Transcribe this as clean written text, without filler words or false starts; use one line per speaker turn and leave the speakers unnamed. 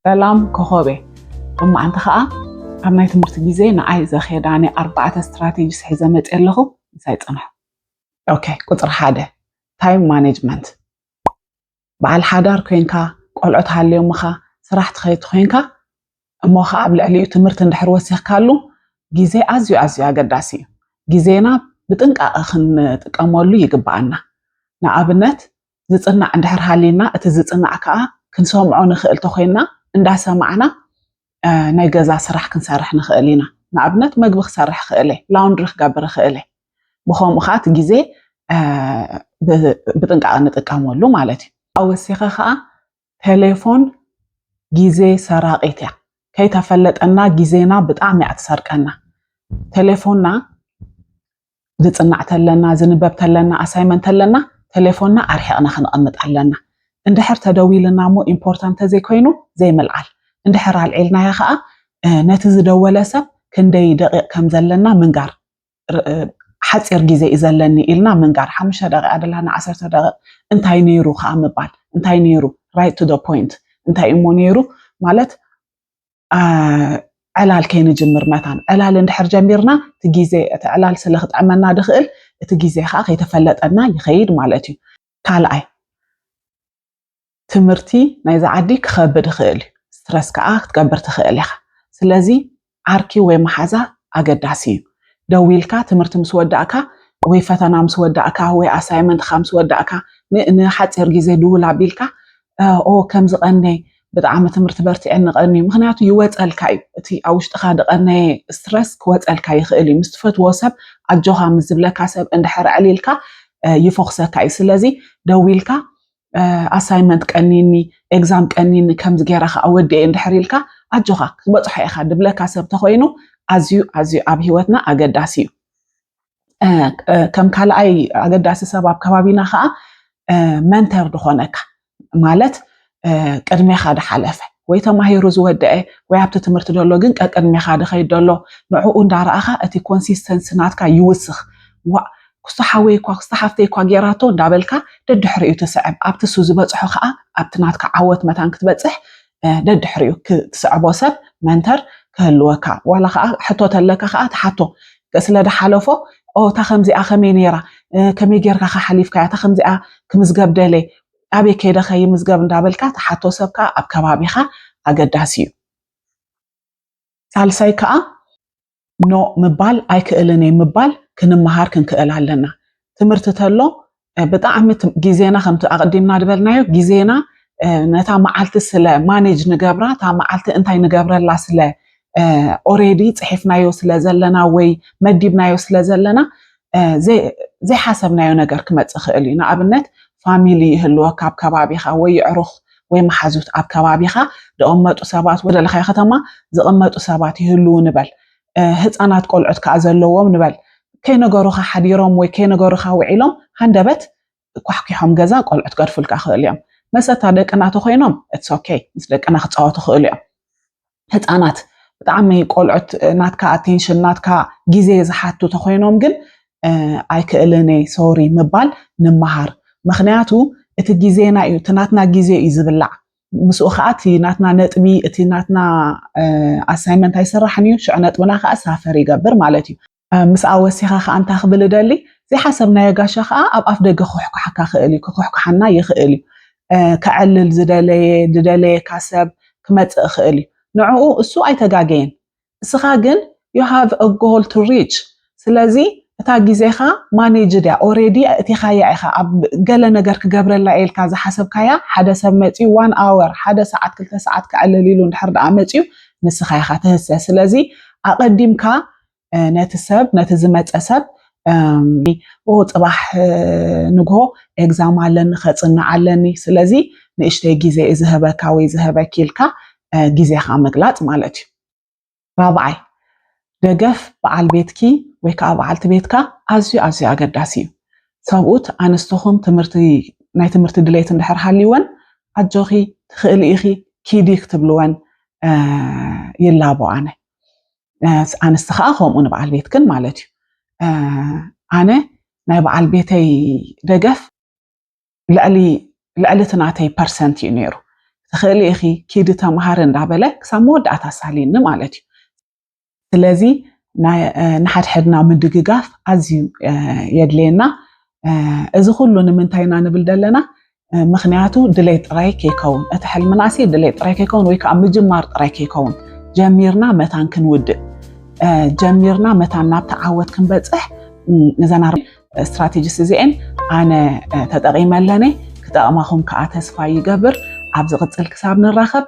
سلام كخوبي أما أنت خاء أبناي تمرت جزء نعايزة خيراني 4 استراتيجي حزمت إلهو زيت أنا أوكي كتر حدا تايم مانجمنت بعد حدار كوينكا قلعت هاللي ومخا سرحت خيط خوينكا أموخا قبل عليه تمرت ندحر وسيخ كالو جزء أزيو أقداسي جزينا بتنك أخن تكملوا يقبعنا نعبنت زتنا ندحر هالينا أتزتنا عكا كنسوم عون خيل تخينا እንዳሰ معنا ናይ ገዛ ስራሕ ክንሰርሕ ንኽእል ኢና ንኣብነት ምግቢ ክሰርሕ ክእለ ላውንድሪ ክገብር ክእለ ብኸምኡ ኸኣ እቲ ግዜ ብጥንቃቐ ንጥቀመሉ ማለት እዩ ኣወሲኸ ኸኣ ቴሌፎን ግዜ ሰራቂት እያ ከይተፈለጠና ግዜና ብጣዕሚ እያ ትሰርቀና ቴሌፎንና ዝፅናዕ ተለና ዝንበብ ተለና ኣሳይመንት ተለና ቴሌፎንና ኣርሒቕና ክንቐምጥ ኣለና እንድሕር ተደዊልና ሞ ኢምፖርታንት ዘይኮይኑ ዘይምልዓል እንድሕር ኣልዒልና ኸኣ ነቲ ዝደወለ ሰብ ክንደይ ደቂቕ ከም ዘለና ምንጋር ሓፂር ግዜ እዩ ዘለኒ ኢልና ምንጋር 5 ደቂቃ ደላና 10 ደቂቕ እንታይ ነይሩ ኸኣ ምባል እንታይ ነይሩ ራይት ቱ ደ ፖይንት እንታይ እሞ ነይሩ ማለት ዕላል ከይንጅምር መታን ዕላል እንድሕር ጀሚርና እቲ ግዜ እቲ ዕላል ስለ ክጥዕመና ድኽእል እቲ ግዜ ኸኣ ከይተፈለጠና ይኸይድ ማለት እዩ ካልኣይ ትምህርቲ ናይ ዝዓዲ ክኸብድ ክእል ስትረስ ከዓ ክትገብር ትኽእል ኢኻ ስለዚ ዓርኪ ወይ መሓዛ ኣገዳሲ እዩ ደዊልካ ትምህርቲ ምስ ወዳእካ ወይ ፈተና ምስ ወዳእካ ወይ ኣሳይመንት ምስ ወዳእካ ንሓፂር ግዜ ድውል ኣቢልካ ከምዚ ቀነይ ብጣዕሚ ትምህርቲ በርቲዐ ንቐኒ ምክንያቱ ይወፀልካ እዩ እቲ ኣብ ውሽጥኻ ድቐነየ ስትረስ ክወፀልካ ይኽእል እዩ ምስ ትፈትዎ ሰብ ኣጆኻ ምስ ዝብለካ ሰብ እንድሕር ዕሊልካ ይፎክሰካ እዩ ስለዚ ደዊልካ ኣሳይመንት ቀኒኒ ኤግዛም ቀኒኒ ከምዚ ገይራ ኸኣ ወዲአ እንድሕር ኢልካ ኣጆኻ ክትበፅሖ ኢኻ ድብለካ ሰብ ተኾይኑ ኣዝዩ ኣብ ሂወትና ኣገዳሲ እዩ ከም ካልኣይ ኣገዳሲ ሰብ ኣብ ከባቢና ኸኣ መንተር ድኾነካ ማለት ቅድሜኻ ድሓለፈ ወይ ተማሂሩ ዝወድአ ወይ ኣብቲ ትምህርቲ ደሎ ግን ቅድሜኻ ድኸይድ ደሎ ንዕኡ እንዳረኣኻ እቲ ኮንሲስተንሲ ናትካ ይውስኽ ክስተሓወይኳ ክስተሓፍተይኳ ጌራቶ እንዳበልካ ደድሕሪኡ ትስዕብ ኣብቲ ሱ ዝበፅሖ ኸኣ ኣብቲ ናትካ ዓወት መታን ክትበፅሕ ደድሕሪኡ ትስዕቦ ሰብ መንተር ክህልወካ ዋላ ኸኣ ሕቶ ተለካ ኸኣ ትሓቶ ስለ ድሓለፎ እታ ከምዚኣ ከመይ ነይራ ከመይ ጌርካ ሓሊፍካያ እታ ከምዚኣ ክምዝገብ ደለይ ኣበይ ከይደ ከይምዝገብ እንዳበልካ ትሓቶ ሰብካ ኣብ ከባቢኻ ኣገዳሲ እዩ ሳልሳይ ኸኣ ኖ ምባል ኣይክእልን እየ ምባል ክንመሃር ክንክእል ኣለና ትምህርቲ ተሎ ብጣዕሚ ግዜና ከምቲ ኣቐዲምና ድበልናዮ ግዜና ነታ መዓልቲ ስለ ማኔጅ ንገብራ እታ መዓልቲ እንታይ ንገብረላ ስለ ኦሬዲ ፅሒፍናዮ ስለ ዘለና ወይ መዲብናዮ ስለ ዘለና ዘይሓሰብናዮ ነገር ክመፅእ ክእል እዩ ንኣብነት ፋሚሊ ይህልወካ ኣብ ከባቢኻ ወይ ዕሩኽ ወይ መሓዙት ኣብ ከባቢኻ ዝቕመጡ ሰባት ወደለኻዮ ከተማ ዝቕመጡ ሰባት ይህልው ንበል ህፃናት ቆልዑት ከዓ ዘለዎም ንበል ከይነገሩኻ ሓዲሮም ወይ ከይነገሩኻ ውዒሎም ሃንደበት ኳሕኪሖም ገዛ ቆልዑት ገድፍልካ ክእል እዮም መሰታ ደቅና ተኾይኖም ኢትስ ኦኬ ምስ ደቅና ክፃወቱ ክእል እዮም ህፃናት ብጣዕሚ ቆልዑት ናትካ ኣቴንሽን ናትካ ግዜ ዝሓቱ ተኾይኖም ግን ኣይክእልን እየ ሶሪ ምባል ንምሃር ምክንያቱ እቲ ግዜና እዩ እቲ ናትና ግዜ እዩ ዝብላዕ ምስኡ ኸኣ እቲ ናትና ነጥቢ እቲ ናትና ኣሳይመንት ኣይስራሕን እዩ ሽዑ ነጥብና ኸኣ ሳፈር ይገብር ማለት እዩ ምስ ኣወሲኻ ኸኣ እንታይ ክብል ደሊ ዘይሓሰብናዮ ጋሻ ኸኣ ኣብ ኣፍ ደገ ክሕኩሓካ ክእል እዩ ክሕኩሓና ይኽእል እዩ ክዕልል ዝደለየካ ሰብ ክመፅእ ክእል እዩ ንዕኡ እሱ ኣይተጋገየን እስኻ ግን you have a goal to reach ስለዚ እታ ግዜኻ ማኔጅድ እያ ኦሬዲ እቲኻያ ኢኻ ኣብ ገለ ነገር ክገብረላ ኢልካ ዝሓሰብካያ ሓደ ሰብ መፅዩ 1 hour ሓደ ሰዓት 2 ሰዓት ክዕልል ኢሉ እንድሕር ደኣ መፅዩ ንስኻ ኢኻ ትህሰ ስለዚ ኣቐዲምካ ነቲ ሰብ ነቲ ዝመፀ ሰብ ፅባሕ ንግሆ ኤግዛም ኣለኒ ከፅንዕ ኣለኒ ስለዚ ንእሽተይ ግዜ ዝህበካ ወይ ዝህበኪ ኢልካ ግዜኻ ምግላፅ ማለት እዩ ራብዓይ ደገፍ በዓል ቤትኪ ወይ ከዓ በዓልቲ ቤትካ ኣዝዩ ኣገዳሲ እዩ ሰብኡት ኣንስትኹም ናይ ትምህርቲ ድሌት እንድሕር ሃልይወን ኣጆኺ ትኽእል ኢኺ ኪዲ ክትብልወን ይላቦ ኣነ ኣንስቲ ኸኣ ከምኡ ንበዓል ቤትክን ማለት እዩ ኣነ ናይ በዓል ቤተይ ደገፍ ልዕሊ ትናተይ ፐርሰንት እዩ ነይሩ تخلي إخي كيد تمهارن دابلا كسامود أتسالين مالتي سلازي نحد حدنا من دقيقاف أزيو يدلينا إذا كله نمنتينا نبلدلنا مخنياتو دليت رايك يكون أتحل مناسي دليت رايك يكون ويك عم جمار رايك يكون جميرنا متان كنود جميرنا متان نبتعود كنبتصح نزنا استراتيجي سيزين أنا تدقيم لنا كتأمخهم كأتسفا يقبر عبز قتل كساب نراخب